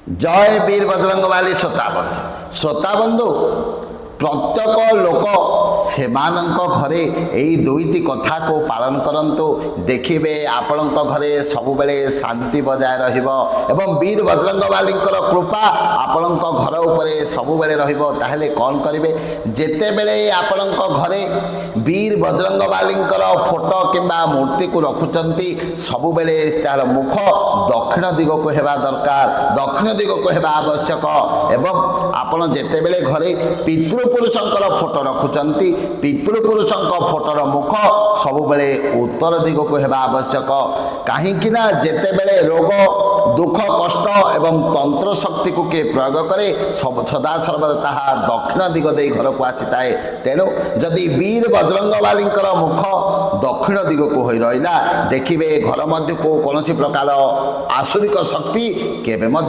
ଜୟ ବୀର ବଜରଙ୍ଗବାଲି ଶ୍ରୋତା ବନ୍ଧୁ ପ୍ରତ୍ୟେକ ଲୋକ ସେମାନଙ୍କ ଘରେ ଏଇ ଦୁଇଟି କଥାକୁ ପାଳନ କରନ୍ତୁ। ଦେଖିବେ ଆପଣଙ୍କ ଘରେ ସବୁବେଳେ ଶାନ୍ତି ବଜାୟ ରହିବ ଏବଂ ବୀର ବଜରଙ୍ଗବାଲିଙ୍କର କୃପା ଆପଣଙ୍କ ଘର ଉପରେ ସବୁବେଳେ ରହିବ। ତାହେଲେ କ'ଣ କରିବେ, ଯେତେବେଳେ ଆପଣଙ୍କ ଘରେ ବୀର ବଜରଙ୍ଗବାଲିଙ୍କର ଫଟୋ କିମ୍ବା ମୂର୍ତ୍ତିକୁ ରଖୁଛନ୍ତି ସବୁବେଳେ ତାର ମୁଖ ଦକ୍ଷିଣ ଦିଗକୁ ହେବା ଦରକାର, ଦକ୍ଷିଣ ଦିଗକୁ ହେବା ଆବଶ୍ୟକ। ଏବଂ ଆପଣ ଯେତେବେଳେ ଘରେ ପିତୃପୁରୁଷଙ୍କର ଫଟୋ ରଖୁଛନ୍ତି ପିତୃପୁରୁଷଙ୍କ ଫଟୋର ମୁଖ ସବୁବେଳେ ଉତ୍ତର ଦିଗକୁ ହେବା ଆବଶ୍ୟକ। କାହିଁକି ନା ଯେତେବେଳେ ରୋଗ ଦୁଃଖ କଷ୍ଟ ଏବଂ ତନ୍ତ୍ର ଶକ୍ତିକୁ କିଏ ପ୍ରୟୋଗ କରେ ସଦାସର୍ବଦା ତାହା ଦକ୍ଷିଣ ଦିଗ ଦେଇ ଘରକୁ ଆସିଥାଏ। ତେଣୁ ଯଦି ବୀର ବଜରଙ୍ଗବାଲିଙ୍କର ମୁଖ ଦକ୍ଷିଣ ଦିଗକୁ ହୋଇ ରହିଲା ଦେଖିବେ ଘର ମଧ୍ୟକୁ କୌଣସି ପ୍ରକାର ଆସୁରିକ ଶକ୍ତି କେବେ ମଧ୍ୟ